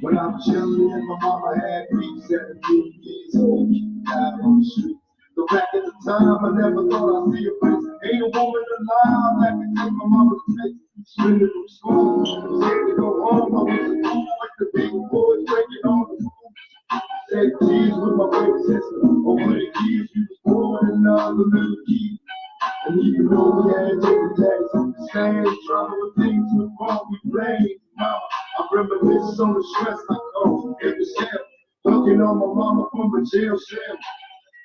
When I was younger and my mama had me 17 years old, out on the street. So back at the time, I never thought I'd see a place. Ain't a woman alive that could take my mama's place. Spending from school, scared to go home. I was a fool with the big boys breaking all the rules. Said cheese with my baby sister. Over the years, we was born another little kid. And even though we had different daddies, same trouble with things with wrong, we blamed mama. I reminisce on the stress I caused every cell. Looking on my mama from a jail cell.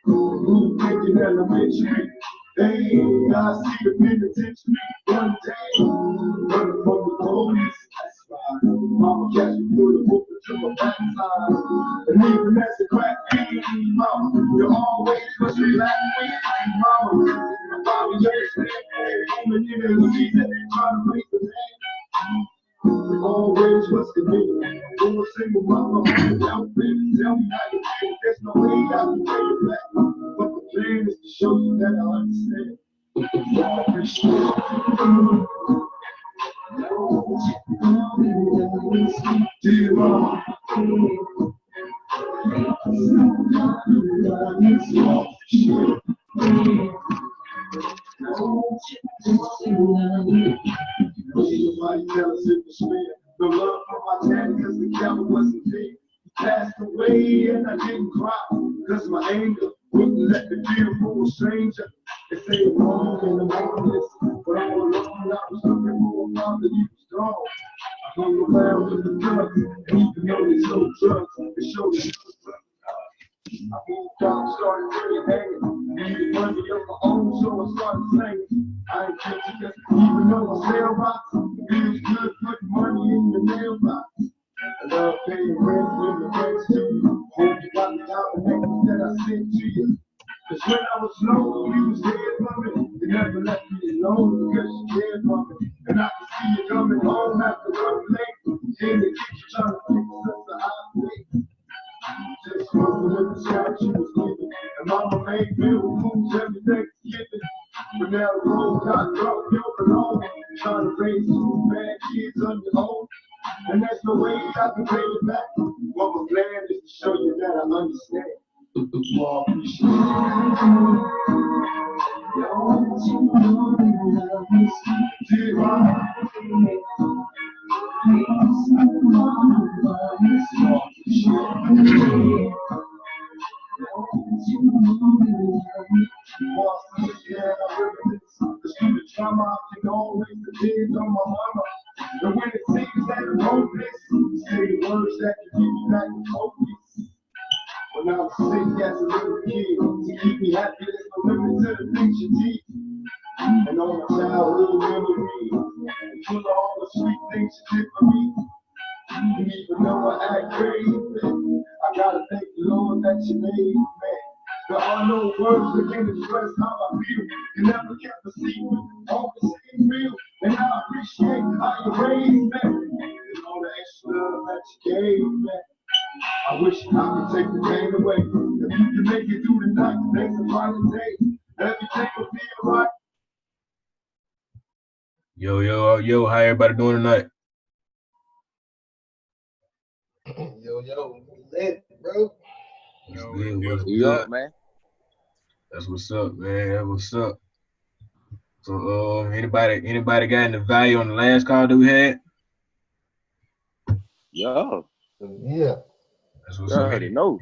Thinking elementary. Hey, I see the penitentiary one day. Running from the police, that's right. Mama catch me with a book to my backside. And even as a crack fiend, mama, you always must relax with me, mama. My mama understand, woman in the season, trying to raise the man. Always was committed. For a single mama, without baby, tell me how you feel. There's no way I can pay you back. But the plan is to show you that I understand. I appreciate it. Dear mama, nobody tell us it was fair. No love for my daddy because the camera wasn't there. He passed away and I didn't cry because my anger wouldn't let me feel for a stranger. They say it's wrong and I'm honest, but all along I was looking for a father, he was gone. I hung around with the drugs, and even though they sold drugs, they showed me I moved out, started really hanging. Needed money of my own, so I started singing. I ain't catching that, even though I sell rocks. Feels good putting money in your mailbox. I love paying rent when the rent's due. Hope you got the diamond necklace that I sent to you. Cause when I was low, you was there for me. You never left me alone because you cared for me. And I can see you coming home after work late. In the kitchen trying to fix us a hot plate. Just working with the scratch she was giving. And mama made meal foods every Thanksgiving. But now the road got rough, you're alone. Trying to raise two bad kids on your own. And there's no way I can pay you back. What my plan is to show you that I understand. More appreciate it. Dear mama, the trauma I can always depend on my mama. And when it seems that I'm hopeless, say the words that can give me back the focus. When I was sick as a little kid, to keep me happy, there's no limit to the things you did. And all my childhood memories, full of all the sweet things you did for me. And even though I act crazy, I gotta thank the Lord that you made me, man. There are no words that can express how I feel. You never kept a secret, always seemed real. And I appreciate how you raised me. And all the extra love that you gave me. I wish I could take the pain away. If you can make it through the night, today's a brighter day. Everything will be alright. Yo, how everybody doing tonight? Yo, lit, bro. What's You good? up, man? That's what's up, man. That's what's up. So, anybody got any value on the last call that we had? Yo, Yeah. That's what's you up. already know.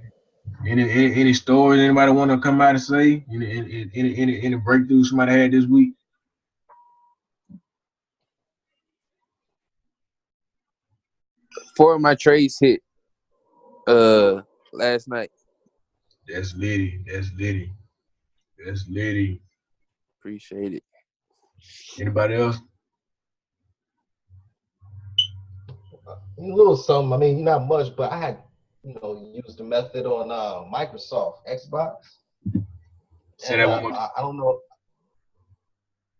Any stories anybody want to come out and say? Any breakthroughs somebody had this week? Four of my trades hit last night. That's Liddy. Appreciate it. Anybody else? A little something. I mean, not much, but I had, used the method on Microsoft Xbox. Say that one more. I don't know.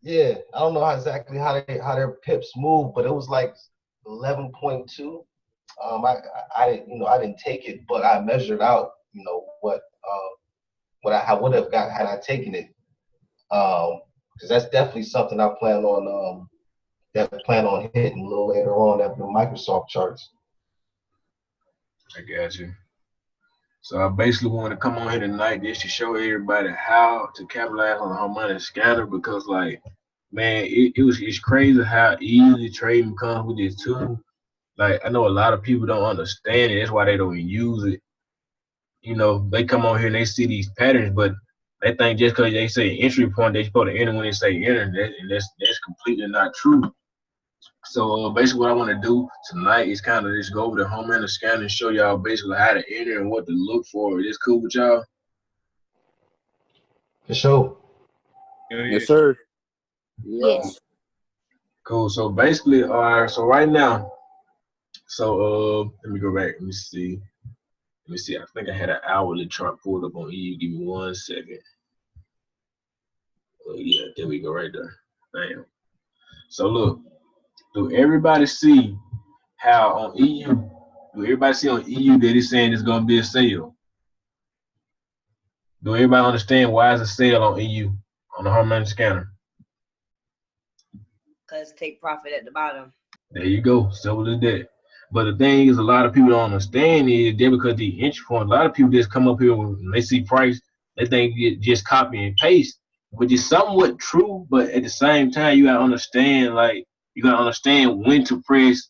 Yeah, I don't know exactly how their pips move, but it was like 11.2. I didn't take it, but I measured out, what I would have got had I taken it. Because that's definitely something I plan on hitting a little later on at the Microsoft charts. I got you. So I basically want to come on here tonight just to show everybody how to capitalize on the harmonic scatter because like man, it's crazy how easy trading becomes with this tool. Like I know a lot of people don't understand it. That's why they don't use it. You know, they come on here and they see these patterns, but they think just because they say entry point, they supposed to enter when they say enter, and that's completely not true. So basically, what I want to do tonight is kind of just go over the home and the scan and show y'all basically how to enter and what to look for. Is this cool with y'all? For sure. Yes, sir. Yeah. Yes. Cool. So basically, all right. So right now, so let me go back. Let me see. Let me see. I think I had an hourly chart pulled up on EU. Give me 1 second. Oh yeah, there we go, right there. Bam. So look, do everybody see how on EU? Do everybody see on EU that it's saying it's gonna be a sale? Do everybody understand why it's a sale on EU on the Harmonic scanner? Because take profit at the bottom. There you go. So is that. But the thing is, a lot of people don't understand is that because the entry point, a lot of people just come up here when they see price, they think it just copy and paste, which is somewhat true. But at the same time, you gotta understand, like you gotta understand when to press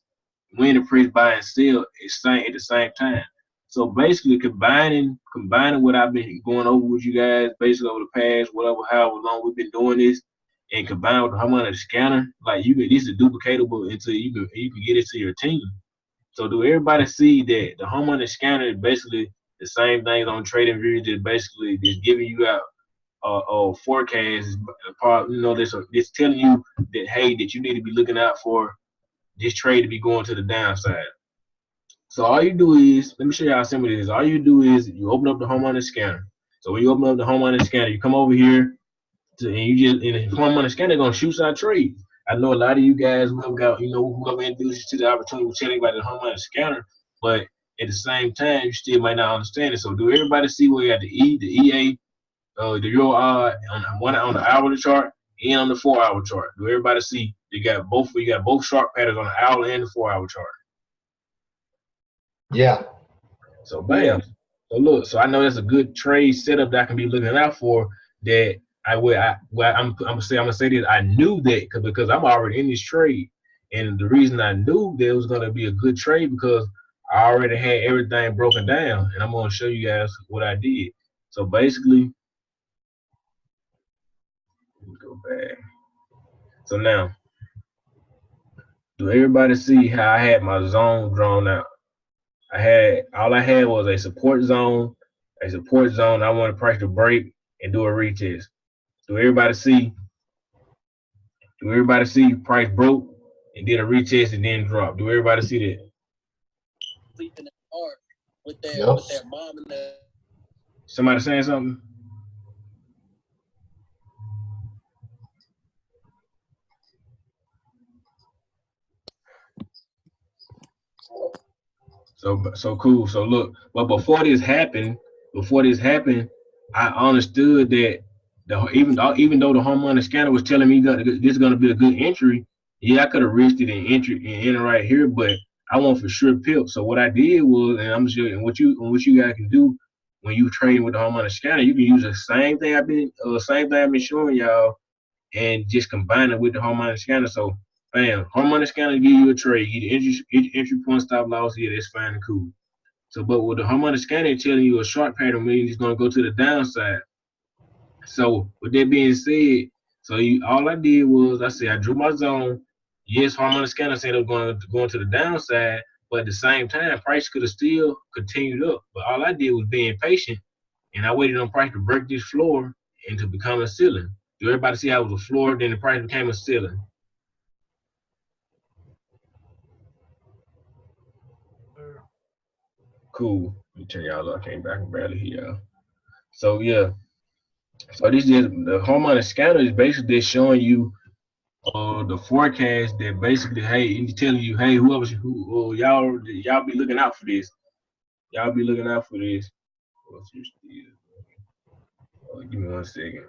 buy and sell at the same time. So basically, combining what I've been going over with you guys, basically over the past whatever however long we've been doing this and combine with the harmonic scanner, like you can this is duplicatable until you can get it to your team. So do everybody see that the harmonic scanner is basically the same thing on trading views that basically is giving you out forecasts, part you know this telling you that hey that you need to be looking out for this trade to be going to the downside. So all you do is let me show you how simple it is. All you do is you open up the harmonic scanner. So when you open up the harmonic scanner, you come over here and you just in the form of the scanner gonna shoot our trades. I know a lot of you guys who have got who have introduced you to the opportunity to tell everybody the home on the scanner, but at the same time you still might not understand it. So do everybody see where you got the EA, the Euro on the hourly chart and on the 4 hour chart? Do everybody see you got both sharp patterns on the hourly and the 4 hour chart? Yeah. So bam. So look, so I know that's a good trade setup that I can be looking out for. That I'm gonna say this. I knew that because I'm already in this trade, and the reason I knew that it was gonna be a good trade because I already had everything broken down, and I'm gonna show you guys what I did. So basically, let me go back. So now, do everybody see how I had my zone drawn out? All I had was a support zone. I wanted price to break and do a retest. Do everybody see? Do everybody see price broke and did a retest and then drop? Do everybody see that? Yep. Somebody saying something? So cool. So look, but before this happened, I understood that even though the harmonic scanner was telling me that this is gonna be a good entry, yeah, I could have risked it and enter right here, but I want for sure pip. So what I did was, and I'm sure, and what you guys can do when you trading with the harmonic scanner, you can use the same thing I've been showing y'all, and just combine it with the harmonic scanner. So bam, harmonic scanner give you a trade, you entry point, stop loss, yeah, that's fine and cool. So, but with the harmonic scanner telling you a short pattern means it's gonna go to the downside. So, with that being said, all I did was I said I drew my zone. Yes, harmonic scanner said it was going to the downside, but at the same time, price could have still continued up. But all I did was being patient, and I waited on price to break this floor and to become a ceiling. Do everybody see how it was a floor, then the price became a ceiling? Cool. Let me turn y'all up. I can barely hear y'all. So yeah. So this is the harmonic scanner is basically showing you the forecast that basically, hey, it's telling you, hey, y'all be looking out for this. Y'all be looking out for this. Give me 1 second.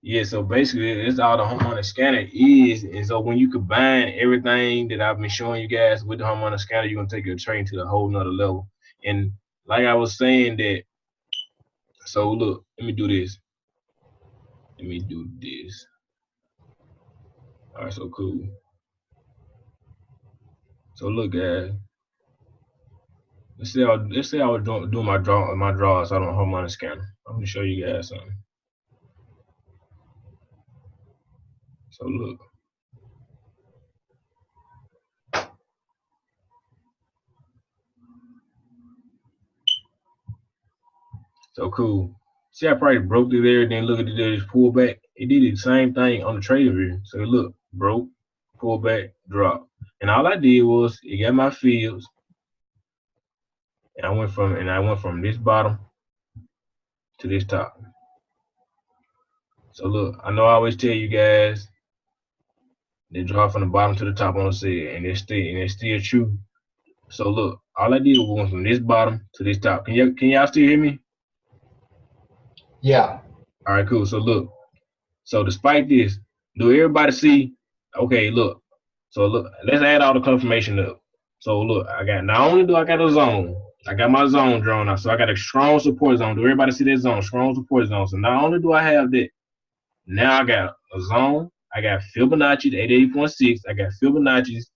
Yeah, so basically, it's all the harmonic scanner is. And so when you combine everything that I've been showing you guys with the harmonic scanner, you're gonna take your trading to a whole nother level. And like I was saying that, so look, let me do this. Let me do this. All right, so cool. So look, guys. Let's say I was doing my draws out on harmonic scanner. I'm gonna show you guys something. So look. So cool. See, I probably broke it there, then look at this pullback. It did the same thing on the trading view. So look, broke, pullback, drop. And all I did was it got my fields. And I went from this bottom to this top. So look, I know I always tell you guys they drop from the bottom to the top on the side, and it's still true. So look, all I did was went from this bottom to this top. Can y'all still hear me? Yeah. All right, cool. So look, so despite this, do everybody see? Okay, look. So look, let's add all the confirmation up. So look, I got not only do I got a zone, I got my zone drawn out. So I got a strong support zone. Do everybody see that zone? Strong support zone. So not only do I have that, now I got a zone. I got Fibonacci, the 88.6. I got Fibonacci's.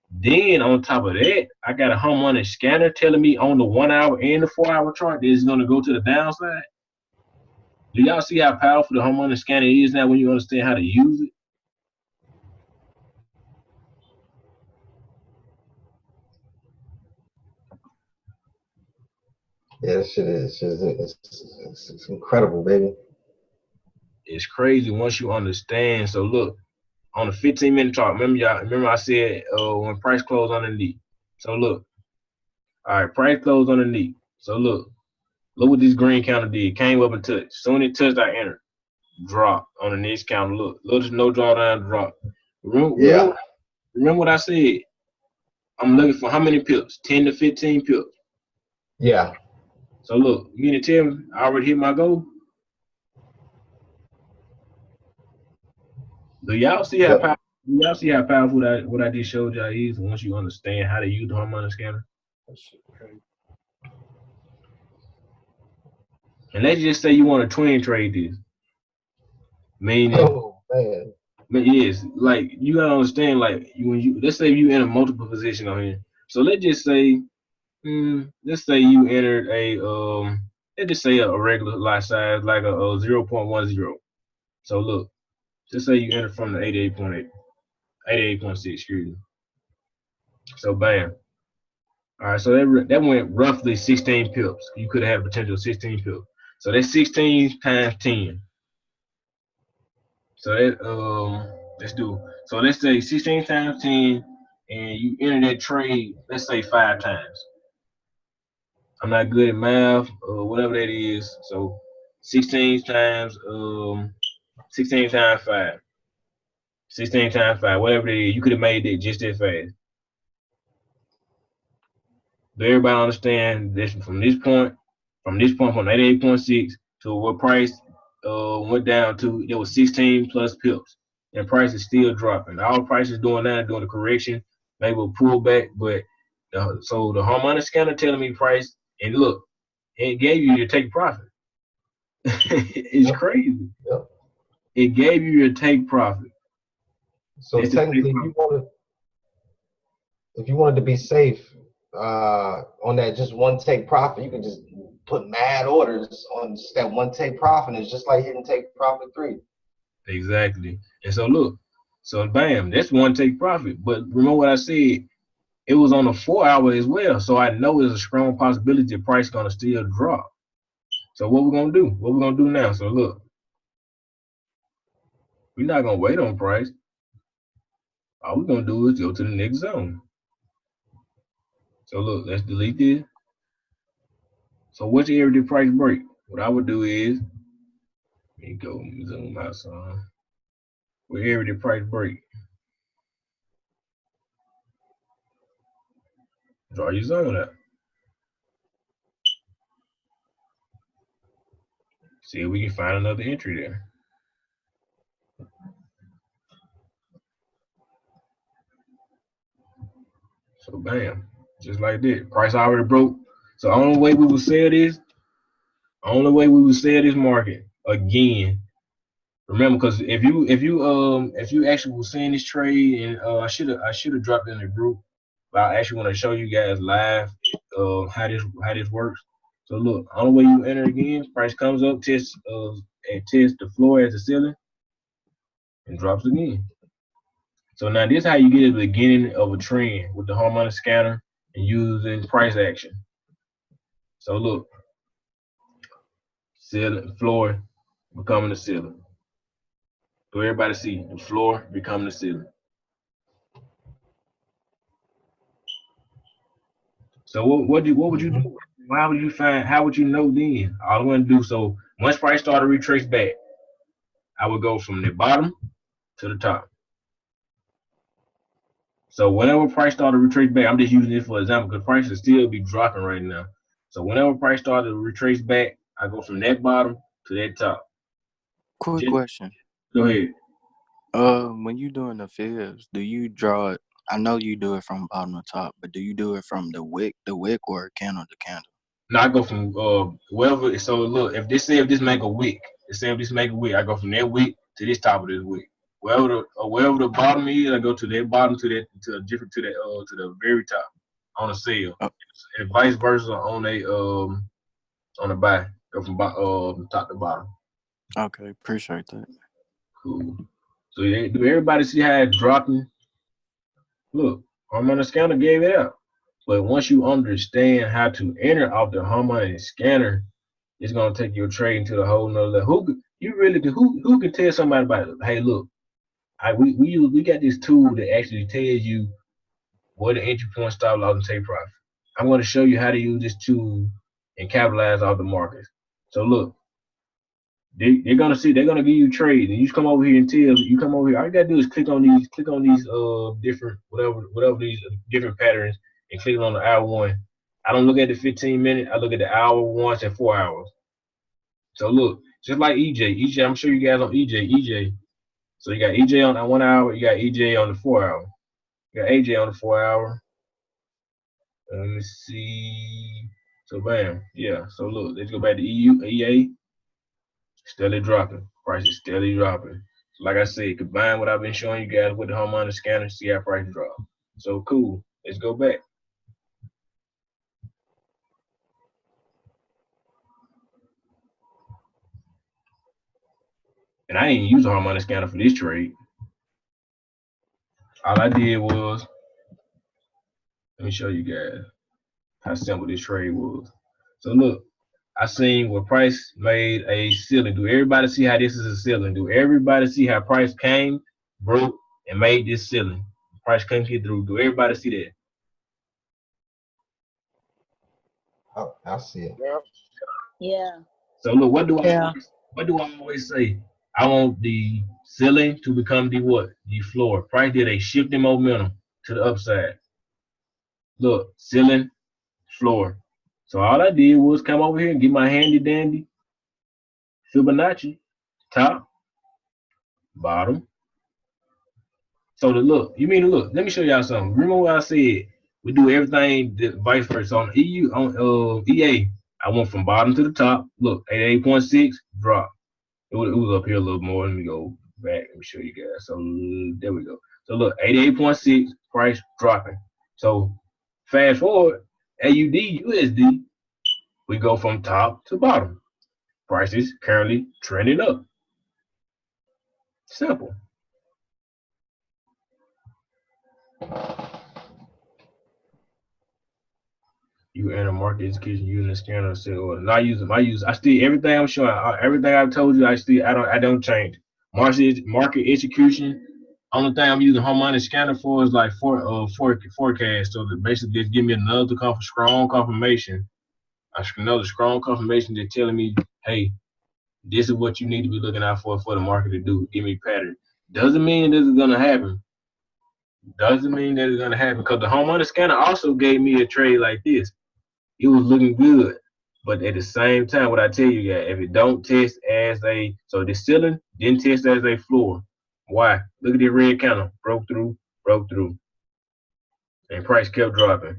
Then on top of that, I got a harmonic scanner telling me on the 1 hour and the 4 hour chart that it's gonna go to the downside. Do y'all see how powerful the harmonic scanner is now when you understand how to use it? Yeah, this shit is it's incredible, baby. It's crazy once you understand. So look, on the 15-minute chart, remember I said when price closed underneath. So look, all right, price closed underneath. So look what this green counter did. Came up and touched. Soon it touched, I entered. Drop on the next counter. Look, no drawdown, drop. Remember what I said? I'm looking for how many pips? 10 to 15 pips. Yeah. So look, you mean to tell me I already hit my goal? Do y'all see how powerful what I just showed y'all is once you understand how to use the harmonic scanner? And let's just say you want to twin trade this. Meaning, oh man. But yes, like you gotta understand, like let's say you in a multiple position on here. So let's just say, let's say you entered let's just say a regular lot size like a 0.10. So look, just say you entered from the 88.8, 88.6, excuse me. So bam. All right, so that went roughly 16 pips. You could have had a potential 16 pips. So that's 16 times 10. So that let's do. So let's say 16 times 10, and you enter that trade. Let's say 5 times. I'm not good at math or whatever that is. So 16 times 16 times 5. 16 times 5, whatever it is, you could have made that just that fast. Do everybody understand this from this point from 88.6 to what price went down to? There was 16 plus pips, and price is still dropping. All prices doing now, doing the correction, maybe a pullback, but so the harmonic scanner telling me price, and look, it gave you your take profit. It's crazy. Yep. It gave you your take profit. So technically, if you wanted to be safe on that just one take profit, you can just put mad orders on just that one take profit. It's just like hitting take profit 3. Exactly. And so look, so bam, that's one take profit. But remember what I said, it was on a 4 hour as well. So I know there's a strong possibility the price gonna still drop. So what we're gonna do? What we're gonna do now? So look, we're not gonna wait on price. All we're gonna do is go to the next zone. So look, let's delete this. So which area did price break? What I would do is, let me go zoom out some. What area did price break? Draw your zone out. See if we can find another entry there. So bam, just like that. Price already broke. So only way we will sell this, only way we will sell this market again. Remember, because if you actually was seeing this trade, and I should have dropped it in the group, but I actually want to show you guys live how this works. So look, only way you enter again, price comes up, tests and tests the floor as the ceiling, and drops again. So now this is how you get at the beginning of a trend with the harmonic scanner and using price action. So look, ceiling floor becoming the ceiling. So everybody see the floor becoming the ceiling. So what would you do? How would you find? How would you know then? All I'm gonna do, so once price started to retrace back, I would go from the bottom to the top. So whenever price started to retrace back, I'm just using this for example because price will still be dropping right now. So whenever price started to retrace back, I go from that bottom to that top. Quick Just question. go ahead. When you doing the fibs, do you draw it? I know you do it from bottom to top, but do you do it from the wick, or candle to candle? Now I go from wherever. So look, if this make a wick, say if this make a wick, I go from that wick to this top of this wick. Wherever the bottom is, I go to that bottom to the very top on a sale, Oh, and vice versa on the buy. Go from top to bottom. okay, appreciate that. Cool. So do everybody see how it's dropping? Look, Harmonic Scanner gave it out. But once you understand how to enter off the Harmonic Scanner, it's gonna take your trading to the whole nother level. Who can tell somebody about it? Hey, look, we got this tool that actually tells you what the entry point, stop loss, and take profit. I'm gonna show you how to use this tool and capitalize off the markets. So look, they're gonna give you trades, and you come over here and you come over here. All you gotta do is click on these different whatever these different patterns, and click on the hour one. I don't look at the 15 minute. I look at the hour ones and 4 hours. So look, just like EJ, I'm sure you guys on EJ. So you got EJ on that 1 hour, you got EJ on the 4 hour, you got AJ on the 4 hour. Let me see. So bam, yeah. So look, let's go back to EA. Steadily dropping. Price is steadily dropping. So like I said, combine what I've been showing you guys with the harmonic scanner, see how price drop. So cool. Let's go back. And I didn't use a harmonic scanner for this trade. All I did was, let me show you guys how simple this trade was. So look, I seen where price made a ceiling. Do everybody see how this is a ceiling? Do everybody see how price came, broke, and made this ceiling? Price couldn't get through. Do everybody see that? Oh, I see it. Yeah. So look, what do Yeah. I always say? I want the ceiling to become the what? The floor. Price did a shifting momentum to the upside. Look, ceiling, floor. So all I did was come over here and get my handy dandy Fibonacci, top, bottom. So the look, you mean the look? Let me show y'all something. Remember what I said? We do everything vice versa on EA. I went from bottom to the top. Look, 88.6 drop. It was up here a little more. Let me go back. Let me show you guys. So there we go. So look, 88.6 price dropping. So fast forward, AUD USD, we go from top to bottom. Prices currently trending up. Simple. You enter market execution using the scanner or sell order. Not using I still everything I'm showing, everything I've told you, I don't change. Market execution. Only thing I'm using harmonic scanner for is like forecast. So that basically just give me another strong confirmation. Another strong confirmation that's telling me, hey, this is what you need to be looking out for the market to do. Give me pattern. Doesn't mean this is gonna happen. Doesn't mean that it's gonna happen because the harmonic scanner also gave me a trade like this. It was looking good. But at the same time, what I tell you guys, if it don't test as so the ceiling didn't test as a floor. Why? Look at the red candle. Broke through, broke through. and price kept dropping.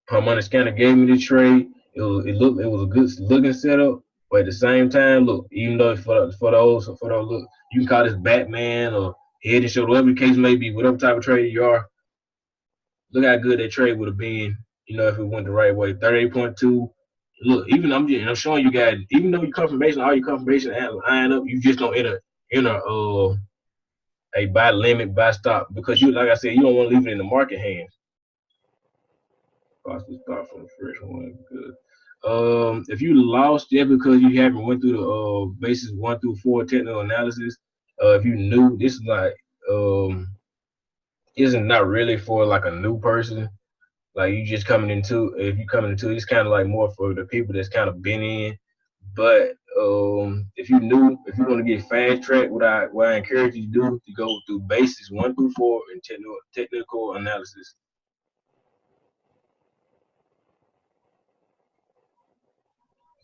Harmonic Scanner gave me the trade. It was a good looking setup, but at the same time, look, even though for those look, you can call this Batman or head and shoulder, whatever the case may be, whatever type of trade you are, look how good that trade would have been, if it went the right way. 38.2. Look, I'm showing you guys, even though all your confirmation line up, you just don't enter a buy limit, buy stop, because you, like I said, you don't want to leave it in the market hands. Possibly start from the first one. Good. If you lost it because you haven't went through the basis 1 through 4 technical analysis, if you knew this is like isn't not really for like a new person. Like you just coming into, if you coming into, it's kind of like more for the people that's kind of been in. But if if you want to get fast track, what I encourage you to do to go through basis 1 through 4 and technical analysis.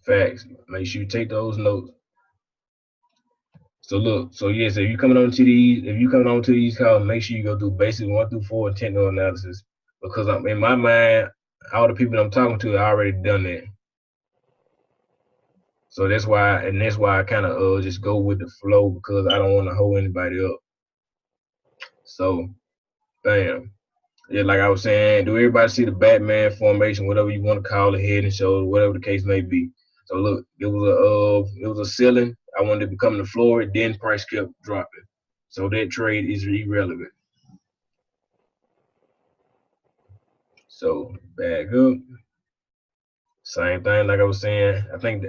Facts. Make sure you take those notes. So look, so yeah, so if you coming on to these calls, make sure you go through basic 1 through 4 and technical analysis. Because I'm in my mind, all the people I'm talking to have already done that. So that's why I kind of just go with the flow because I don't want to hold anybody up. So bam. Yeah, like I was saying, do everybody see the Batman formation, whatever you want to call it, head and shoulder, whatever the case may be. So look, it was a ceiling. I wanted to become the floor, then price kept dropping. So that trade is irrelevant. So back up. Same thing, like I was saying. I can't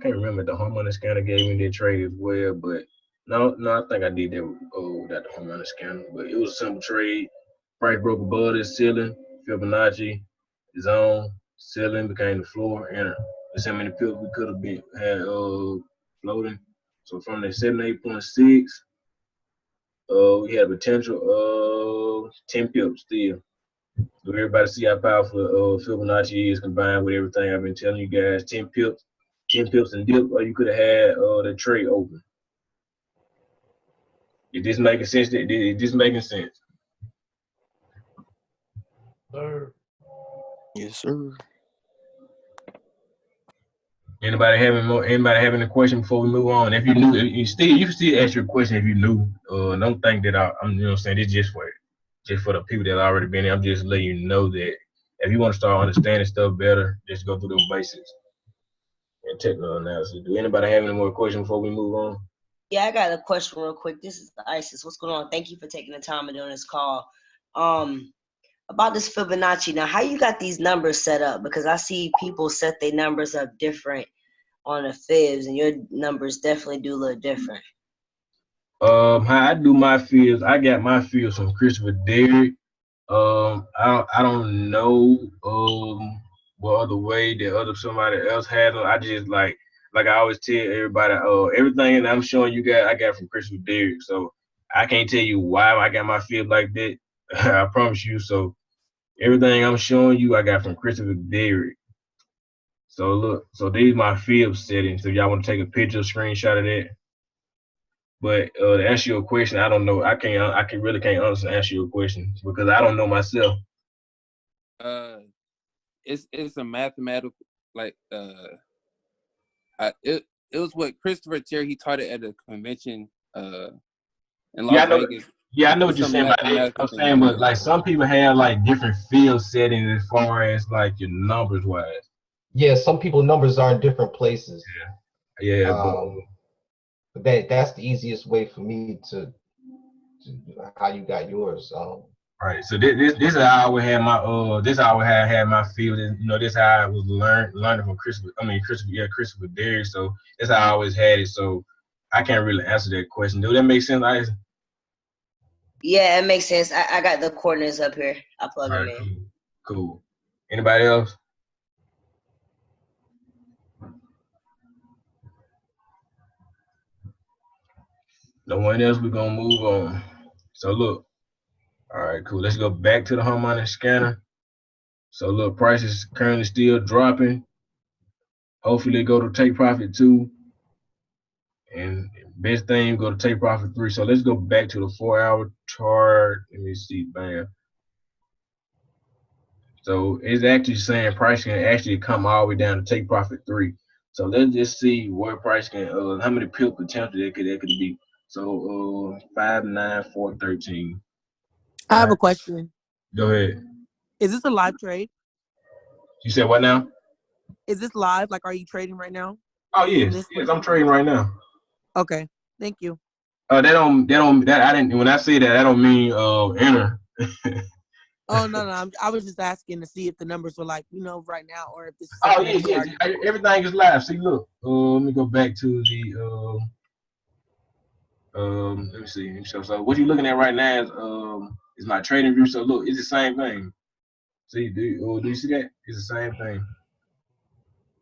remember if the Harmonic Scanner gave me that trade as well, but no, I think I did that without the Harmonic Scanner. But it was a simple trade. Price broke above this ceiling. Fibonacci zone ceiling became the floor. Enter. That's how many pips we could have had floating. So from the 78.6, we had a potential of 10 pips still. So everybody see how powerful Fibonacci is combined with everything I've been telling you guys. 10 pips and dip, or you could have had the trade open. Is this making sense? Is this making sense? Sir. Yes, sir. Anybody have any question before we move on? If you knew, you can still ask your question if you knew. Don't think that I'm saying this just for the people that already been there. I'm just letting you know that if you want to start understanding stuff better, just go through those basics and technical analysis. Do anybody have any more questions before we move on? Yeah, I got a question real quick. This is Isis. What's going on? Thank you for taking the time and doing this call. About this Fibonacci. Now, how you got these numbers set up? Because I see people set their numbers up different on the fibs, and your numbers definitely do look different. How I do my fields, I got my fields from Christopher Derrick. I don't know what other way that somebody else has them. I just like I always tell everybody, everything that I'm showing you guys, I got from Christopher Derrick. So I can't tell you why I got my field like that. I promise you. So everything I'm showing you, I got from Christopher Derrick. So look, so these my field settings. So y'all want to take a picture, screenshot of that. But to answer your question, I don't know. I really can't honestly answer your question because I don't know myself. It's a mathematical it was what Christopher Terry, he taught it at a convention in Las Vegas. Yeah, I know what you're saying about that. I'm saying, but like some people have like different field settings as far as like your numbers wise. Yeah, some people numbers are in different places. Yeah. But that's the easiest way for me to how you got yours. Right. So this is how I would have my this is how I had my field. This is how I was learning from Christopher Derrick. So that's how I always had it. So I can't really answer that question. Do that make sense, Isaac? Yeah, it makes sense. I got the coordinates up here. I'll plug them in. Cool. Anybody else? No one else, we're gonna move on. So look. All right, cool. Let's go back to the Harmonic Scanner. So look, price is currently still dropping. Hopefully go to take profit 2. And best thing, go to take profit 3. So let's go back to the 4-hour chart. Let me see, bam. So it's actually saying price can actually come all the way down to take profit 3. So let's just see where price can how many pip potential that could be. So 5, 9, 4, 13. I All have right, a question. go ahead. Is this a live trade? You said what now? Is this live? Like, are you trading right now Oh in yes, this yes, one? I'm trading right now. Okay, thank you. That I didn't when I say that I don't mean enter. Oh no, I was just asking to see if the numbers were like right now, or if this is Oh something that yes, you yes. already. Everything is live. See, look. Let me go back to the let me see. Let me show. So what you're looking at right now is my trading view. So look, it's the same thing. See, do you see that? It's the same thing.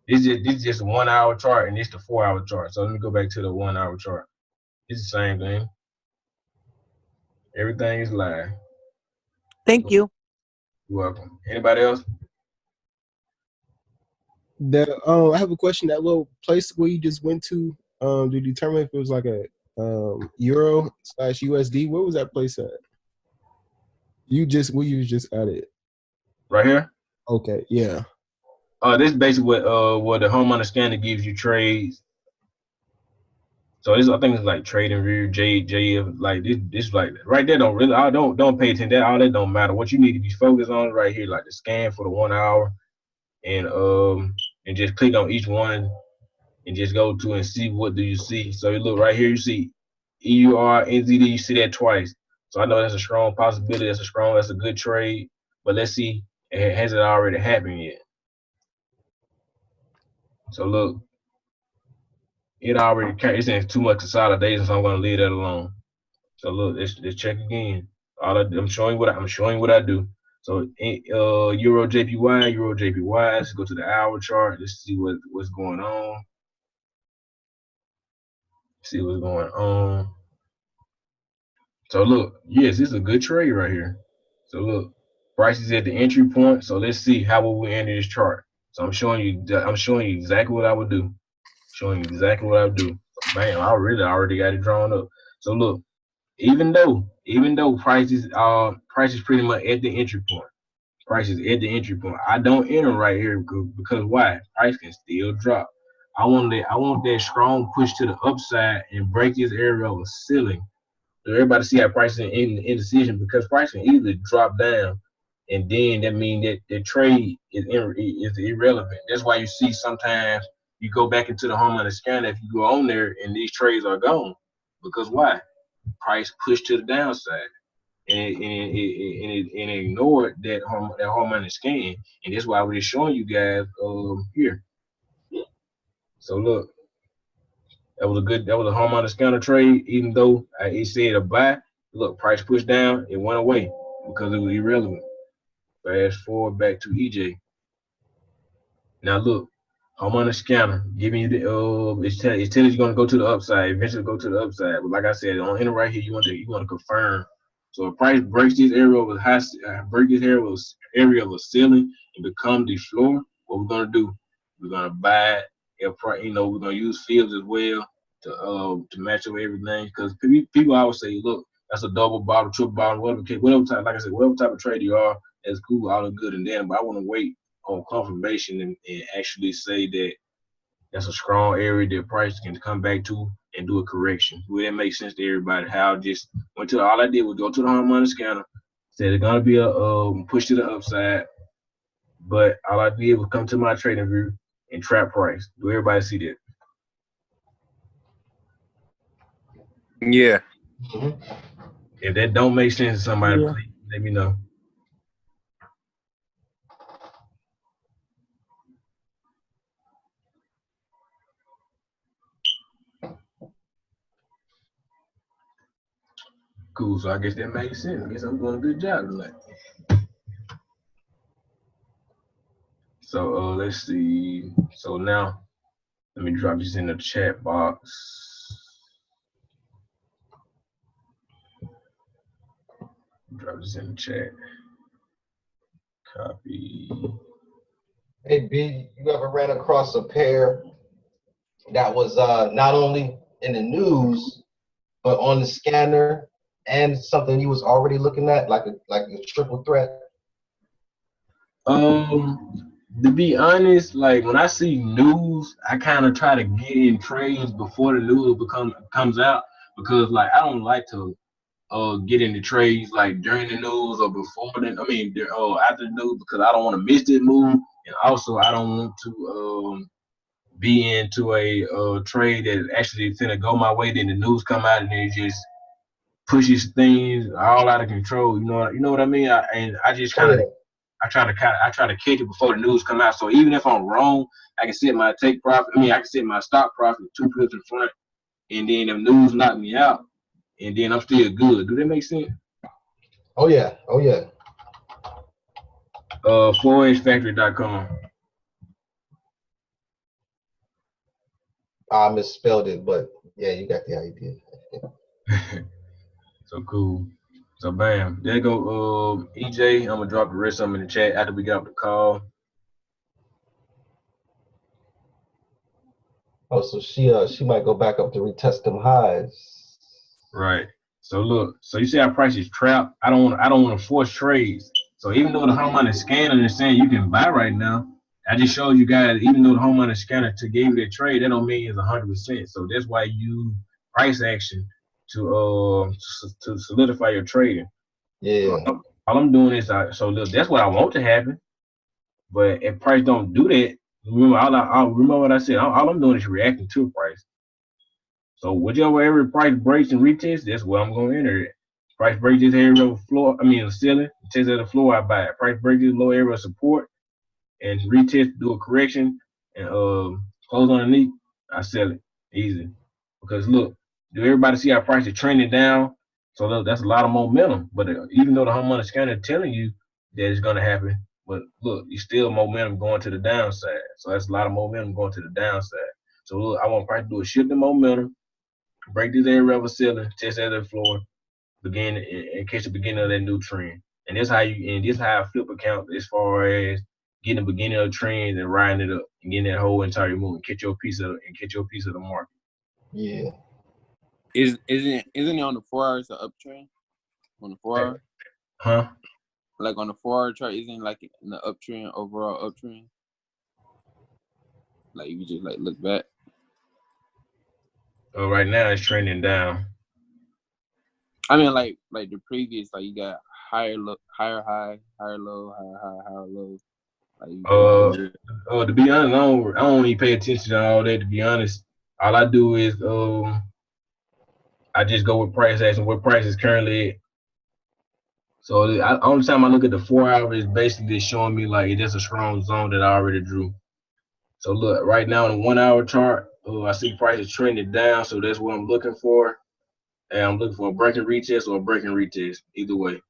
This is just a 1 hour chart and it's the 4 hour chart. So let me go back to the 1 hour chart. It's the same thing. Everything is live. Thank you. You're welcome. Anybody else? I have a question. That little place where you just went to determine if it was like a Euro/USD. Where was that place at? Where you was just at it? Right here. Okay, yeah. This is basically what the Harmonic scanner gives you trades. So this I think it's like trading view, JF, like this like right there don't pay attention. That all that don't matter. What you need to be focused on is right here, like the scan for the 1 hour and just click on each one and just go to and see what do you see. So you look right here, you see EURNZD, you see that twice. So I know that's a strong possibility, that's a good trade. But let's see, has it already happened yet? So look, it's in too much consolidation, so I'm gonna leave that alone. So look, let's check again. I'm showing what I do. So Euro JPY. Let's go to the hour chart. Let's see what's going on. See what's going on. So look, yes, this is a good trade right here. So look, price is at the entry point. So let's see how will we enter this chart. So I'm showing you exactly what I would do. Showing you exactly what I would do. Bam, I really already got it drawn up. So look, even though price is pretty much at the entry point. Price is at the entry point. I don't enter right here because why? Price can still drop. I want that strong push to the upside and break this area of a ceiling. So everybody see how price is in indecision because price can easily drop down, and then that means that the trade is irrelevant. That's why you see sometimes you go back into the home on the scanner if you go on there and these trades are gone because why? Price pushed to the downside and ignored that harmonic scan, and that's why we're showing you guys here. So look, that was a harmonic scanner trade, even though it said a buy. Look, price pushed down, it went away because it was irrelevant. Fast forward back to EJ. Now look, harmonic scanner giving you the it's telling you gonna go to the upside, eventually go to the upside. But like I said, on enter right here, you want to confirm. So if price breaks this area of a area of a ceiling and become the floor, what we're gonna do? We're gonna buy it. If we're gonna use fields as well to match up everything. Because people always say, look, that's a double bottom, triple bottom, whatever type. Like I said, whatever type of trade you are, that's cool, all the good and damn. But I want to wait on confirmation and actually say that that's a strong area that price can come back to and do a correction. Will that make sense to everybody? How I just went to all I did was go to the harmonic scanner, said it's gonna be a push to the upside, but all I did was come to my trading view and trap price. Do everybody see that? Yeah. Mm-hmm. If that don't make sense to somebody, Yeah. please let me know. Cool. So I guess that makes sense. I guess I'm doing a good job tonight. So let's see. So now let me drop this in the chat box. Drop this in the chat. Copy. Hey B, you ever ran across a pair that was not only in the news but on the scanner and something you was already looking at, like a triple threat? To be honest, like when I see news, I kind of try to get in trades before the news comes out because like I don't like to get into trades like during the news or before then. I mean, after the news because I don't want to miss this move, and also I don't want to be into a trade that actually finna go my way. Then the news come out and it just pushes things all out of control. You know what I mean? And I just Oh kind yeah. of I try to catch it before the news come out. So even if I'm wrong, I can set my take profit. I mean, I can set my stop profit 2 pips in front, and then if news knock me out, and then I'm still good. Do that make sense? Oh yeah. Oh yeah. 4xfactory.com. I misspelled it, but yeah, you got the idea. So cool. So bam, there go EJ. I'm gonna drop the rest of them in the chat after we get off the call. Oh, so she might go back up to retest them highs. Right. So look, so you see how price is trapped. I don't want to force trades. So even though the Harmonic scanner is saying you can buy right now, I just showed you guys even though the Harmonic scanner to gave you that trade, that don't mean it's 100%. So that's why you price action to solidify your trading. So Yeah. all I'm doing is so look, that's what I want to happen. But if price don't do that, remember I remember what I said. All I'm doing is reacting to price. So whichever price breaks and retests, that's where I'm going to enter it. Price breaks this area of floor, I mean the ceiling, test at the floor, I buy it. Price breaks this low area of support and retest, do a correction, and close underneath, I sell it. Easy. Because look, do everybody see how price is trending down? So look, that's a lot of momentum. But even though the Harmonic scanner telling you that it's going to happen, but look, you still momentum going to the downside. So that's a lot of momentum going to the downside. So look, I want price to do a shift in momentum, break this area of a ceiling, test at the floor, begin and catch the beginning of that new trend. And this how I flip account as far as getting the beginning of the trend and riding it up and getting that whole entire move and catch your piece of the market. Yeah. Isn't it on the 4 hours the uptrend? On the 4 hour? Huh? Like on the 4 hour chart, isn't it like in the uptrend, overall uptrend? Like you just like look back. Right now it's trending down. I mean like the previous, like you got higher high, higher low, higher high, higher low. To be honest, I don't even pay attention to all that. To be honest, all I do is I just go with price action, what price is currently at. So only time I look at the 4 hour is basically showing me like it's a strong zone that I already drew. So look, right now on the 1 hour chart, I see prices trending down, so that's what I'm looking for. And I'm looking for a breaking retest or a breaking retest, either way.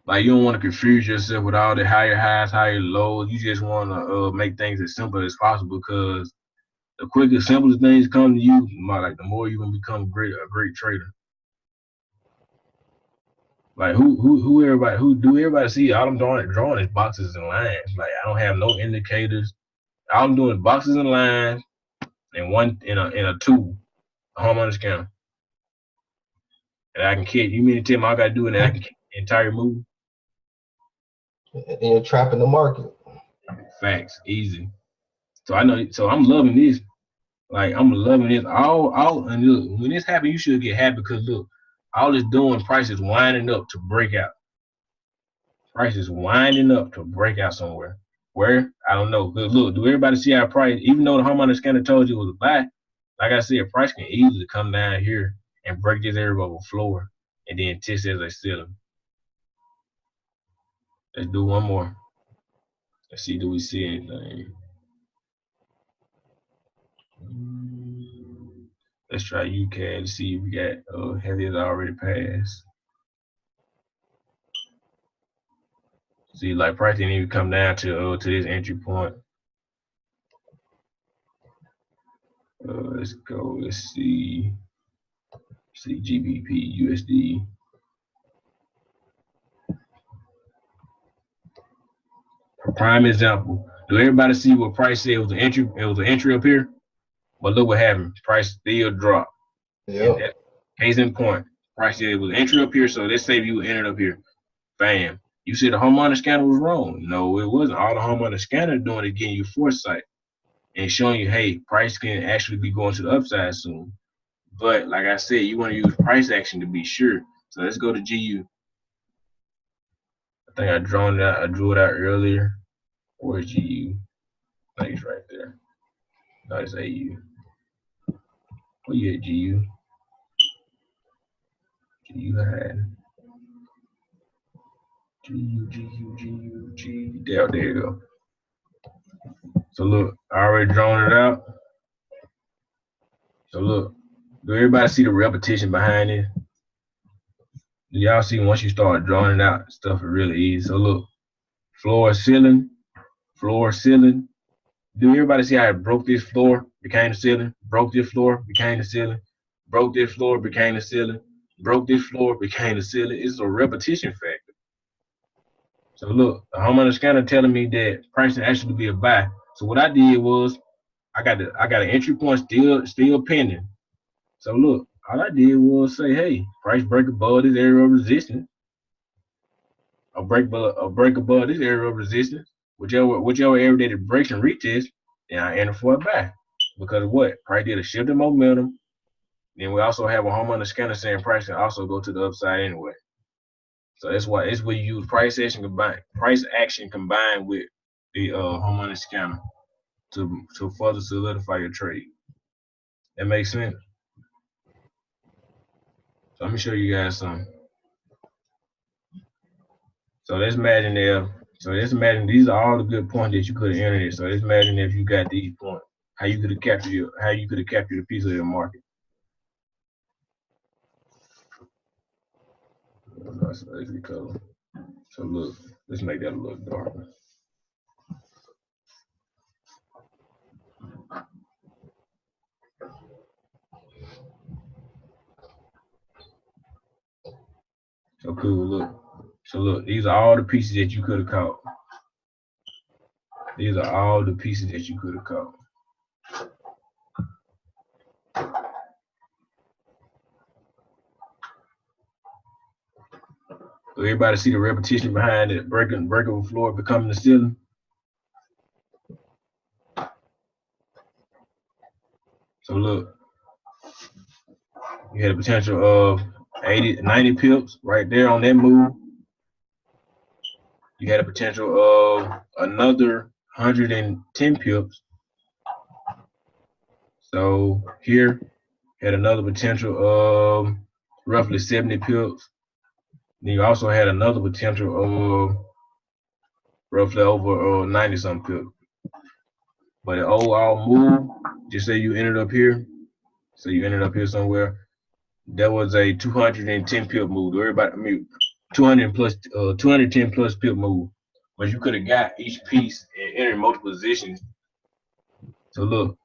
Like you don't want to confuse yourself with all the higher highs, higher lows. You just want to make things as simple as possible because the quicker, simplest things come to you, the more you're gonna become a great trader. Like who do everybody see? All I'm drawing is boxes and lines. Like I don't have no indicators. All I'm doing is boxes and lines and one in a tool, a Harmonic scanner. And I can catch. You mean to tell me all I gotta do and I can catch the entire move? And you're trapping the market. Facts, easy. So I know. So I'm loving this. Like I'm loving this. All and look, when this happens, you should get happy because look, all it's doing, price is winding up to break out. Price is winding up to break out somewhere. Where? I don't know. But look, do everybody see our price? Even though the Harmonic scanner told you it was a buy, like I said, price can easily come down here and break this area over floor and then test as a ceiling. Let's do one more. Let's see, do we see anything? Let's try UCAD to see if we got have it already passed. See, like price didn't even come down to this entry point. Let's go. Let's see. See GBP USD. Prime example. Do everybody see what price said? It was an entry. It was an entry up here. But look what happened. Price still dropped. Yeah. Case in point. Price said it was an entry up here. So let's say you entered up here. Bam. You said the harmonic scanner was wrong. No, it wasn't. All the harmonic scanner doing is getting you foresight and showing you, hey, price can actually be going to the upside soon. But like I said, you want to use price action to be sure. So let's go to GU. I think I drawn it out. I drew it out earlier. Where's GU? I think it's right there. No, it's AU. Where you at, GU? GU had. GU. There you go. So look, I already drawn it out. So look, do everybody see the repetition behind it? Do y'all see once you start drawing it out, stuff is really easy. So look, floor, ceiling. Do everybody see how it broke this floor, became the ceiling? Broke this floor, became the ceiling. Broke this floor, became the ceiling. Broke this floor, became the ceiling. It's a repetition factor. So look, the homeowner scanner telling me that price can actually be a buy. So what I did was I got an entry point still pending. So look, all I did was say, hey, price break above this area of resistance. A break above this area of resistance. Whichever area that it breaks and retest, then I enter for a buy. Because of what? Price did a shift in momentum. Then we also have a homeowner scanner saying price can also go to the upside anyway. So that's why it's where you use price action combined with the homeowner scanner to further solidify your trade. That makes sense. So let me show you guys something. So let's imagine these are all the good points that you could have entered. So let's imagine if you got these points, how you could have captured a piece of your market. That's ugly color. So look, let's make that a little darker. So cool, look. So look, these are all the pieces that you could have caught. These are all the pieces that you could have caught. So everybody see the repetition behind it, breaking the floor, becoming the ceiling. So look, you had a potential of 90 pips right there on that move. You had a potential of another 110 pips. So here, had another potential of roughly 70 pips. Then you also had another potential of roughly over 90 some pips. But the overall move, just say you ended up here. So you ended up here somewhere. That was a 210 pip move. Everybody, 210 plus pip move. But you could have got each piece and entered multiple positions. So look,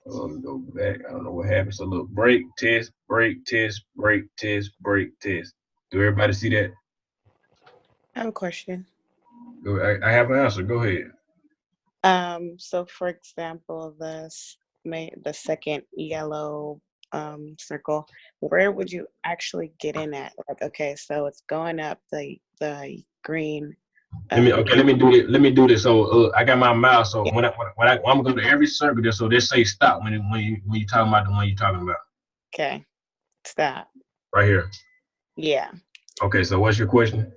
let me go back. I don't know what happened. So look, break, test, break, test, break, test, break, test. Do everybody see that? I have a question. I have an answer. Go ahead. So for example, the second yellow circle, where would you actually get in at? Like, okay, so it's going up the green. Let me do this. So I got my mouse. So Yeah. when I'm gonna go to every circle there. So they say stop when you talking about the one you're talking about. Okay, stop. Right here. Yeah. Okay. So what's your question?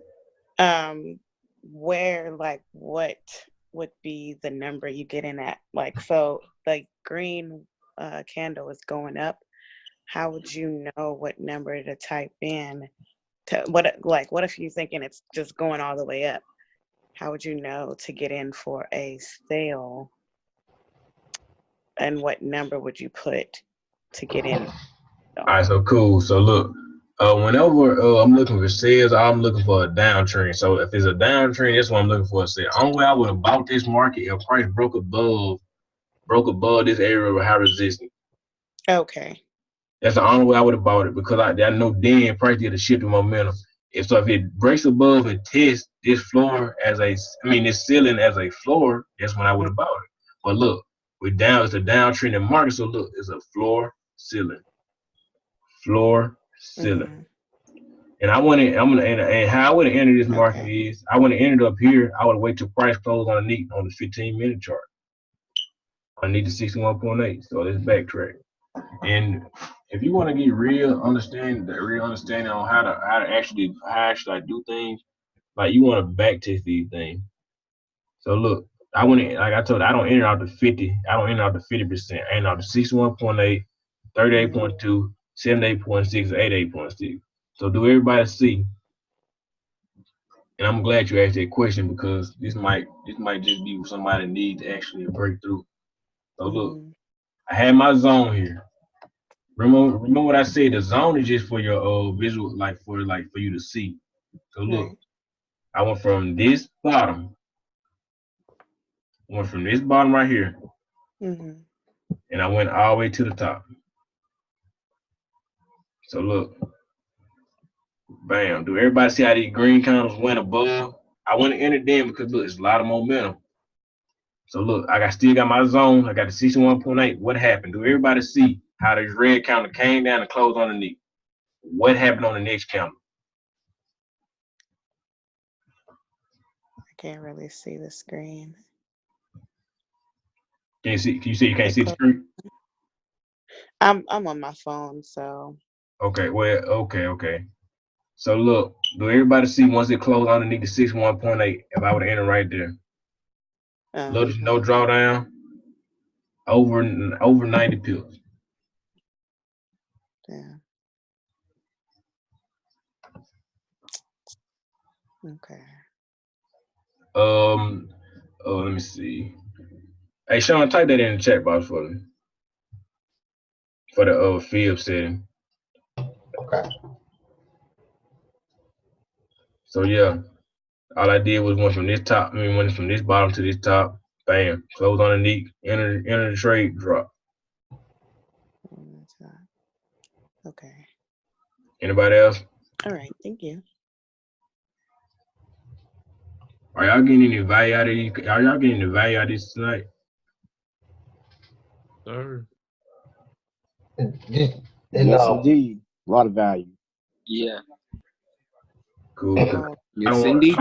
Where, like, what would be the number you get in at? Like, so the green candle is going up. How would you know what number to type in? What if you're thinking it's just going all the way up? How would you know to get in for a sale? And what number would you put to get in? All right, so cool. So look, whenever I'm looking for sales, I'm looking for a downtrend. So if it's a downtrend, that's what I'm looking for a sale. Only way I would have bought this market if price broke above this area of high resistance. Okay. That's the only way I would have bought it because I know then price did a shift in momentum. If it breaks above and tests this floor this ceiling as a floor, that's when I would have bought it. But look, it's a downtrending market. So look, it's a floor ceiling. Floor ceiling. And and how I would have entered this market Okay. is I would have entered up here. I would wait till price close underneath on the 15-minute chart. Underneath the 61.8. So let's backtrack. And if you want to get real understanding on how actually I do things, like you want to back test these things. So look, I went in, like I told you, I don't enter out the 50. I don't enter out the 50%. I enter out the 61.8, Mhm. 38.2, 78.6, 88.6. So do everybody see? And I'm glad you asked that question because this might just be somebody needs actually a breakthrough. So look, Mhm. I had my zone here. Remember what I said. The zone is just for your visual, like for you to see. So look, Right. I went from this bottom, went from this bottom right here, Mhm. and I went all the way to the top. So look, bam. Do everybody see how these green candles went above? I went to enter them because look, it's a lot of momentum. So look, still got my zone. I got the 61.8. What happened? Do everybody see how this red candle came down and closed underneath? What happened on the next candle? I can't really see the screen. Can you see? Can you see? You can't It see the closed. screen? I'm on my phone, so Okay. Well, okay. So look, do everybody see once it closed underneath the 61.8? If I would enter right there, little no mhm. drawdown over 90 pips. Yeah. Okay. Um, let me see. Hey, Sean, type that in the chat box for me for the field setting. Okay. So yeah, all I did was went from this bottom to this top. Bam, close underneath, enter the trade, drop. That's not- Okay. Anybody else? All right. Thank you. Are y'all getting any value out of these? Are y'all getting any value out of this tonight? Sir. And, just- and Yes, indeed. A lot of value. Yeah. Cool, because Oh. I don't Yes, want indeed.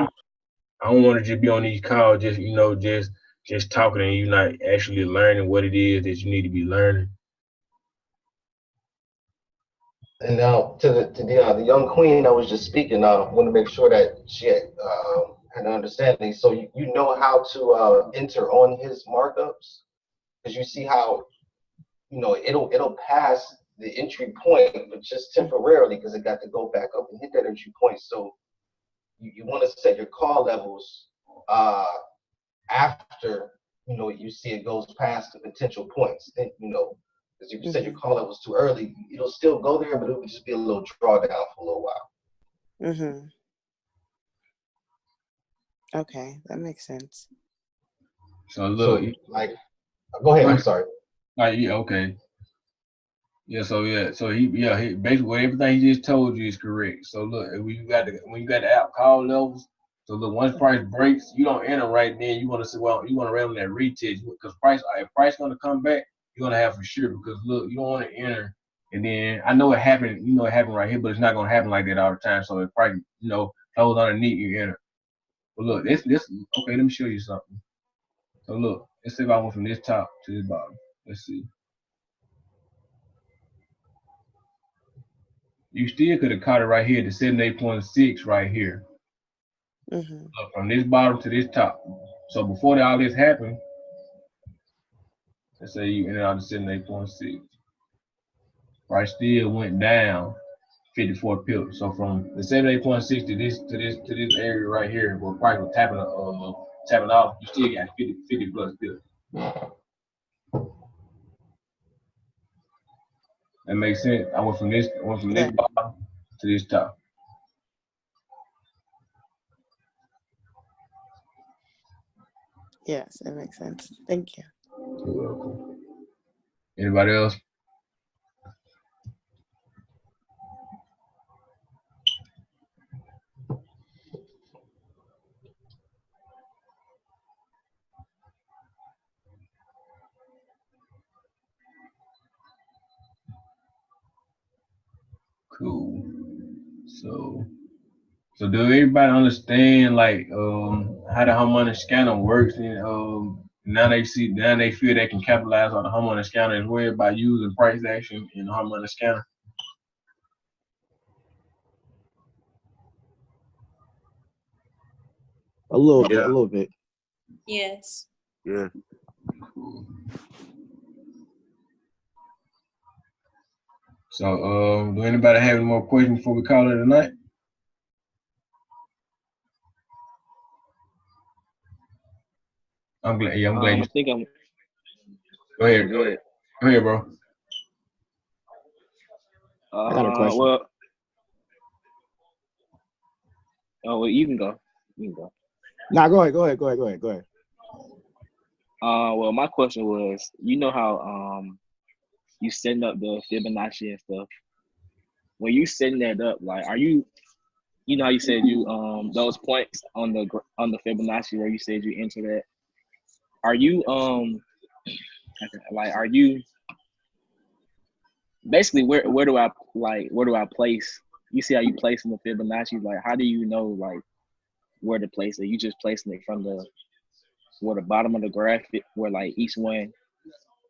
I don't want to just be on these calls, just talking and you not actually learning what it is that you need to be learning. and now to the young queen I was just speaking. I want to make sure that she had an understanding. So you know how to enter on his markups because you see how it'll pass the entry point, but just temporarily because it got to go back up and hit that entry point. So you want to set your call levels uh, after you see it goes past the potential points. Then because if you set your Mhm. call levels too early, it'll still go there, but it will just be a little drawdown for a little while. Mhm. Okay, that makes sense. So look, So like, go ahead. I'm sorry. yeah, okay. He basically everything he just told you is correct. So look, when you got the app call levels, so look, once price breaks, you don't enter right then. You want to say, well, you want to run that retest because if price gonna come back, you're gonna have for sure because look, you don't want to enter and then I know it happened, it happened right here, but it's not gonna happen like that all the time. So if price, close underneath, you enter. But look, this okay. Let me show you something. So look, let's say if I went from this top to this bottom. Let's see. You still could have caught it right here, the 78.6 right here, Mhm. from this bottom to this top. So before all this happened, let's say you entered out the 78.6. Price still went down 54 pips. So from the 78.6 to this area right here where price was tapping off, you still got 50 plus pips. That makes sense. I went from this Yeah. bottom to this top. Yes, it makes sense. Thank you. You're welcome. Anybody else? Cool. So do everybody understand like how the harmonic scanner works and now they feel they can capitalize on the harmonic scanner as well by using price action in the harmonic scanner? A little bit, Yeah. a little bit. Yes. Yeah. So do anybody have any more questions before we call it a night? I'm glad. Yeah, I'm glad I you. think I'm. Go Oh, ahead. Go ahead. good. Go ahead, bro. I got a question. Well, oh, well, you can go. You can go. Nah, go ahead. Well, my question was, you know how you setting up the Fibonacci and stuff. When you setting that up, like, are you, you know how you said you those points on the Fibonacci where you said you enter that. Are you like, are you basically where do I place? You see how you place in the Fibonacci? Like, how do you know like where to place it? You just placing it from the bottom of the graphic where like each one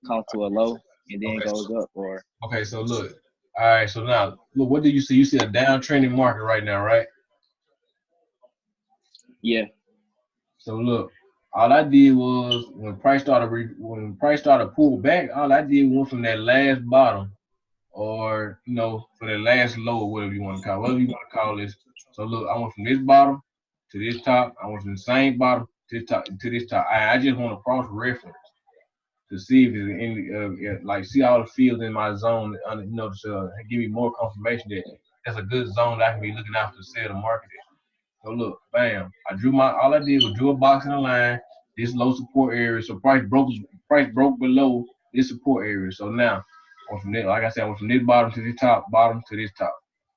comes to a low and then Okay. goes up, or Okay. So look. All right. So now, look. What do you see? You see a downtrending market right now, right? yeah. So look. All I did was when price started to pull back, all I did went from that last bottom, or for the last low, or whatever you want to call this. So look, I went from this bottom to this top. I went from the same bottom to this top to this top. I just want to cross reference to see if there's any like see all the fields in my zone, to give me more confirmation that that's a good zone that I can be looking out to sell the market in. So look, bam, all I did was drew a box in a line, this low support area. So price broke below this support area. So now, like I said, I went from this bottom to this top.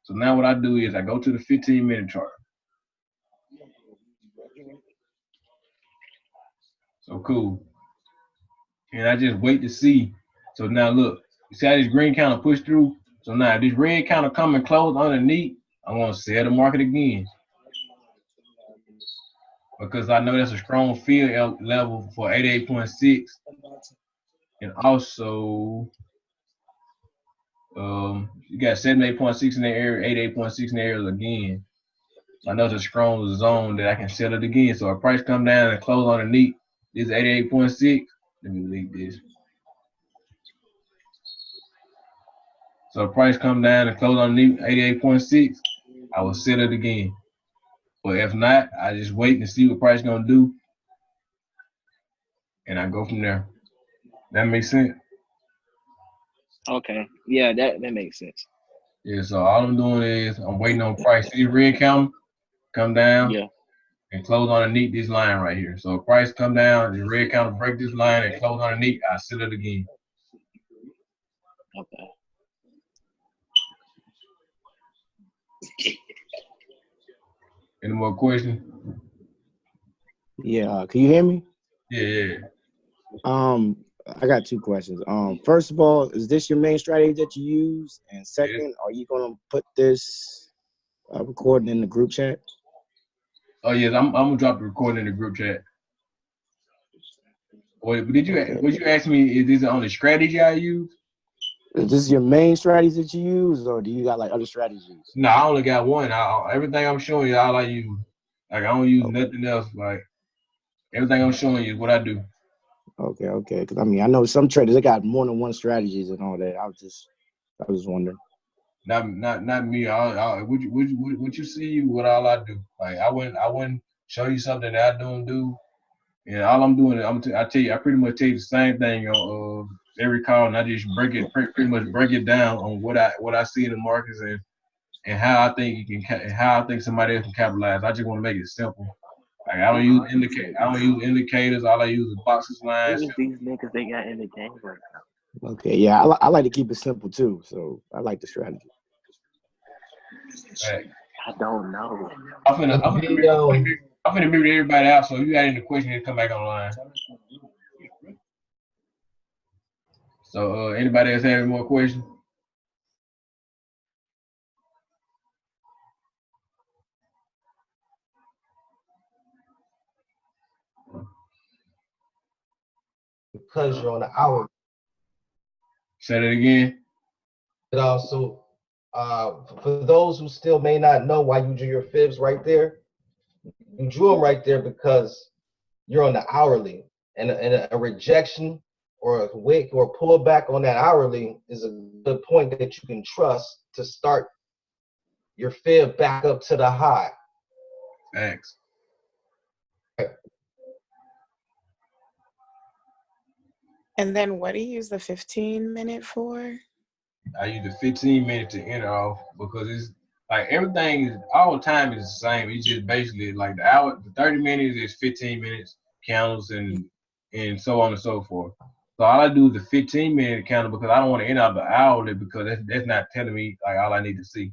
So now what I do is I go to the 15-minute chart. So cool. And I just wait to see. So now look, you see how this green counter pushed through? So now if this red counter come and close underneath, I'm gonna sell the market again. Because I know that's a strong field level for 88.6. And also you got 78.6 in the area, 88.6 in the area again. I know it's a strong zone that I can sell it again. So if price come down and close underneath this 88.6, let me leave this. So if price come down and close underneath 88.6, I will sell it again. But if not, I just wait and see what price gonna do, and I go from there. That makes sense. Okay. Yeah, that makes sense. Yeah. So all I'm doing is I'm waiting on price. See the red counter come down Yeah. and close underneath this line right here. So if price come down, the red counter break this line and close underneath, I sell it again. Okay. Any more questions? Yeah, can you hear me? Yeah. I got two questions. First of all, is this your main strategy that you use? And Yeah. second, are you gonna put this recording in the group chat? Oh yes, I'm gonna drop the recording in the group chat. Wait, but Okay. would you ask me, is this the only strategy I use? Is this your main strategy that you use, or do you got like other strategies? No, I only got one. Everything I'm showing you, all I use. Like I don't use nothing else. Like everything I'm showing you is what I do. Okay. Because I mean, I know some traders they got more than one strategies and all that. I was wondering. Not me. What you see, what all I do. Like I wouldn't show you something that I don't do. And all I'm doing is I tell you, I pretty much tell you the same thing on every call, and I just pretty much break it down on what I see in the markets and how I think how I think somebody else can capitalize. I just want to make it simple. Like I don't use indicators. All I use is boxes, lines. Who is these niggas they got in the game right now? Okay, yeah, I like to keep it simple too, so I like the strategy. Right. I don't know. I'm finna mute everybody out. So if you got any questions, come back online. So anybody else have any more questions? because you're on the hour. Say that again. It also, for those who still may not know why you drew your fibs right there, you drew them right there because you're on the hourly, and a rejection or a wick or pullback on that hourly is a good point that you can trust to start your fib back up to the high. Thanks. And then what do you use the 15-minute for? I use the 15 minutes to enter off because it's like everything is all time is the same. It's just basically like the hour, the 30 minutes is 15 minutes counts and so on and so forth. So all I do is the 15-minute counter because I don't want to enter out the hourly because that's not telling me like all I need to see.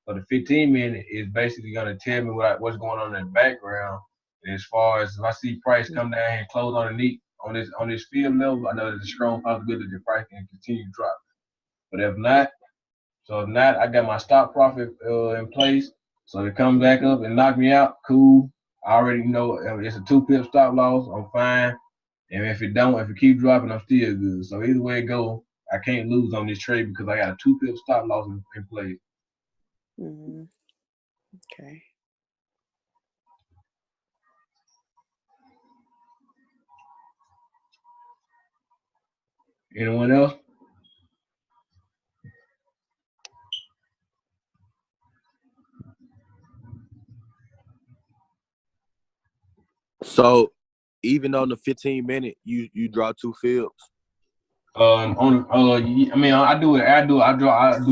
So the 15-minute is basically gonna tell me what's going on in the background. And as far as if I see price come down and close underneath on this field level, I know there's a strong possibility the price can continue to drop. But if not, I got my stop profit in place. So if it comes back up and knock me out, cool. I already know if it's a 2-pip stop loss, I'm fine. And if it keeps dropping, I'm still good. So either way it go, I can't lose on this trade because I got a 2-pip stop loss in place. Mm-hmm. Okay. Anyone else? So even on the 15-minute, you draw 2 fields. I do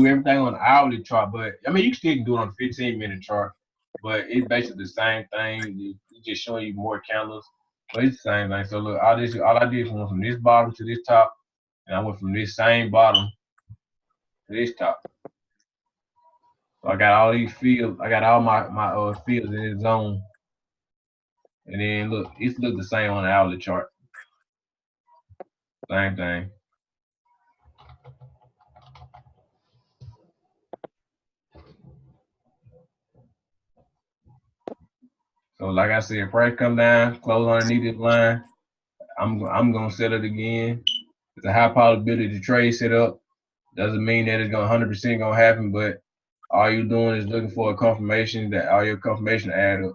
everything on the hourly chart, but I mean you still can do it on the 15-minute chart, but it's basically the same thing. It's just showing you more candles, but it's the same thing. So look, all I did was from this bottom to this top, and I went from this same bottom to this top. So I got all these fields. I got all my fields in this zone, and then look, it's look the same on the hourly chart. Same thing. So like I said, price come down, close underneath this line. I'm gonna sell it again. It's a high probability to trade set up. Doesn't mean that it's gonna 100% gonna happen, but all you're doing is looking for a confirmation that all your confirmation add up.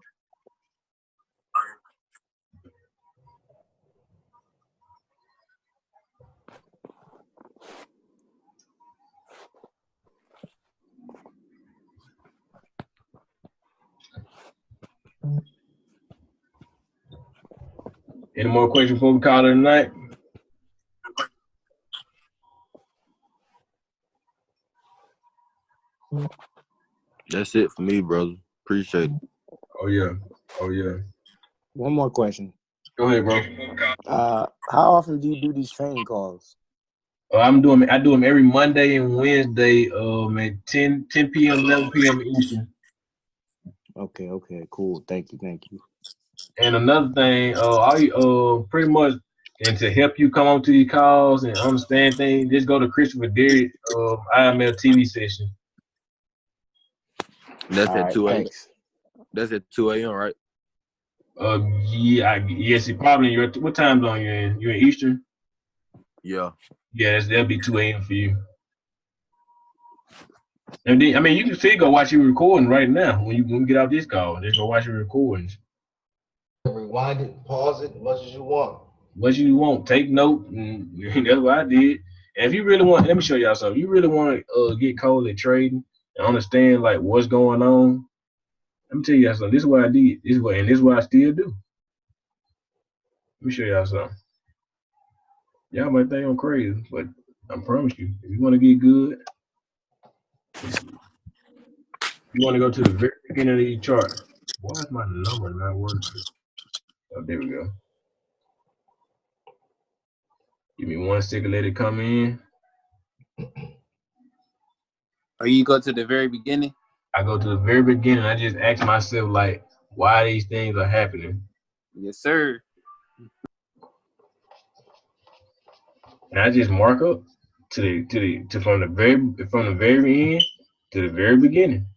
Any more questions before we call it a night? That's it for me, brother. Appreciate it. Oh yeah. One more question. Go ahead, bro. How often do you do these training calls? I do them every Monday and Wednesday at 10 p.m. 11 p.m. Eastern. Okay, cool. Thank you. And another thing, pretty much, and to help you come on to these calls and understand things, just go to Christopher Derrick IML TV session. That's All at right, 2 a.m. thanks. That's at 2 a.m., right? Yes, it probably what time zone you in? You in Eastern? Yeah. Yeah, that'll be 2 a.m. for you. And then, I mean, you can still go watch your recording right now when you get out this call. Just go watch your recordings. Rewind it, pause it as much as you want. What you want, take note, and that's what I did. And if you really want, let me show y'all something. You really want to get cold at trading and understand like what's going on. Let me tell y'all something. This is what I did. This is what I still do. Let me show y'all something. Y'all might think I'm crazy, but I promise you, if you want to get good, you want to go to the very beginning of the chart. Why is my number not working? Oh, there we go. Give me 1 second, let it come in. Or you go to the very beginning? I go to the very beginning. I just ask myself, like, why these things are happening. Yes, sir. And I just mark up from the very end to the very beginning.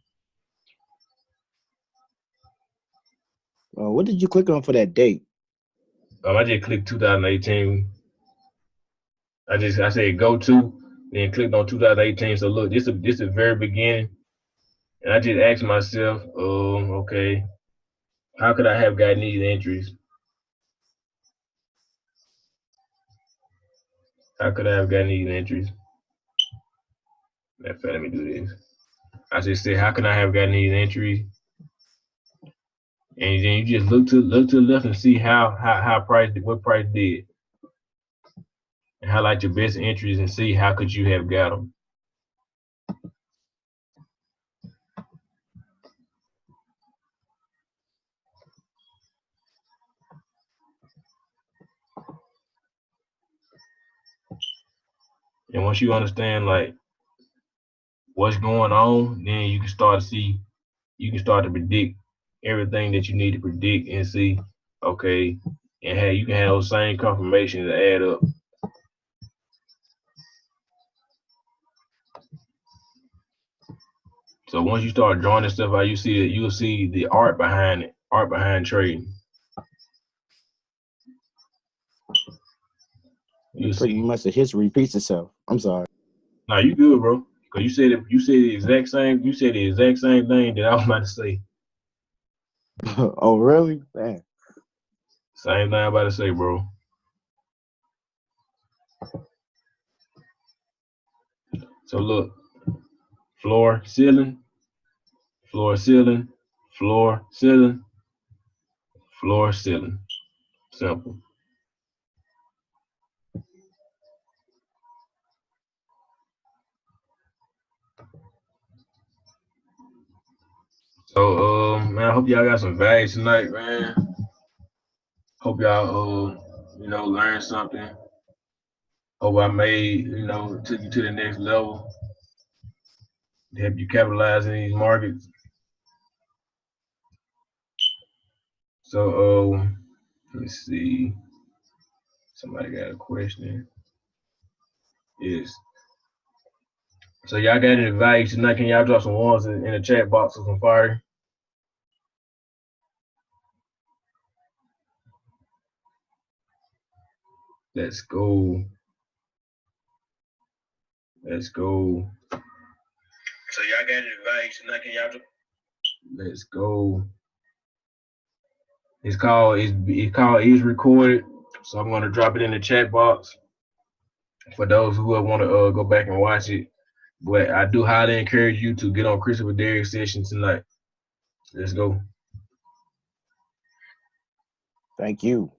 What did you click on for that date? I just clicked 2018. I said go to, then clicked on 2018. So look, this the very beginning, and I just asked myself, okay, how could I have gotten these entries? How could I have gotten these entries? Matter of fact, let me do this. I just said, how can I have gotten these entries? And then you just look to the left and see how price what price did, and highlight your best entries and see how could you have got them. And once you understand like what's going on, then you can start to predict everything that you need to predict and see, okay, and you can have those same confirmations to add up. So once you start drawing this stuff out, you'll see the art behind it, art behind trading. Pretty much the history repeats itself. I'm sorry. Nah, you good, bro. Cause you said the exact same thing that I was about to say. Oh, really? Man. Same thing I'm about to say, bro. So look, floor, ceiling, floor, ceiling, floor, ceiling, floor, ceiling. Simple. So man, I hope y'all got some value tonight, man. Hope y'all learn something. Hope I made, took you to the next level. To help you capitalize in these markets. So let's see. Somebody got a question. Yes. So y'all got any value tonight? Can y'all drop some ones in the chat box or some fire? Let's go. Let's go. So y'all got any value tonight? Can y'all drop? Let's go. It's called Is Recorded. So I'm gonna drop it in the chat box for those who want to go back and watch it. But I do highly encourage you to get on Christopher Derrick's session tonight. Let's go. Thank you.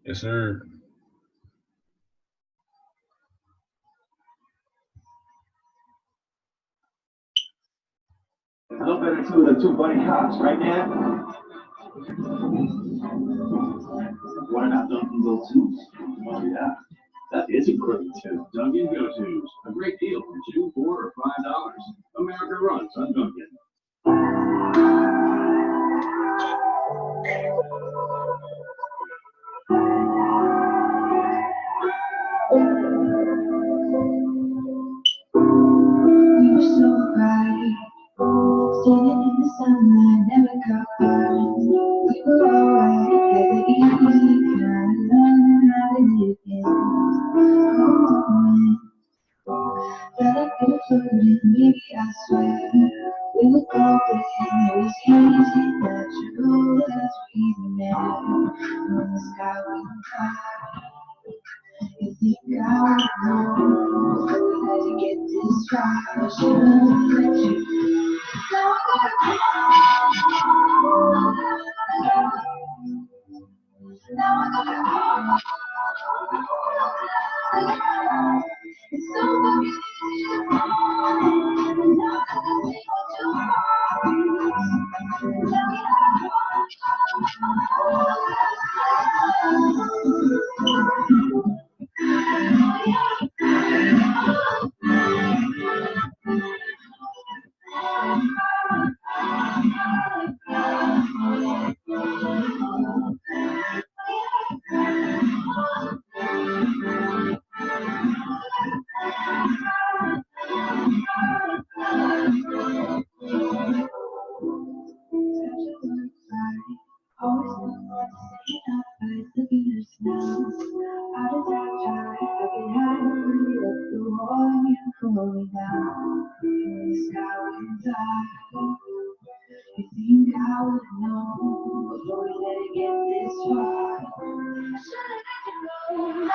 Yes, sir. A little better too than two buddy cops, right, Dan? Why not Dunkin' Go-Tos? Oh, yeah. That is a great tip. Dunkin' Go-Tos. A great deal for $2, $4, or $5. America runs on Dunkin'. You're so bright, standing in the sunlight, never got burned. We were alright at the easy kind, learning how to live in moment. Felt like we were floating, maybe I swear. We were golden, it was easy, natural as we met. On the sky we fly. You think I would know how to get this right? I shouldn't let you. Now I gotta it's so fucking easy to fall. And now I can see what you want. Tell me always I would know before we let it get this far. Should've let you know.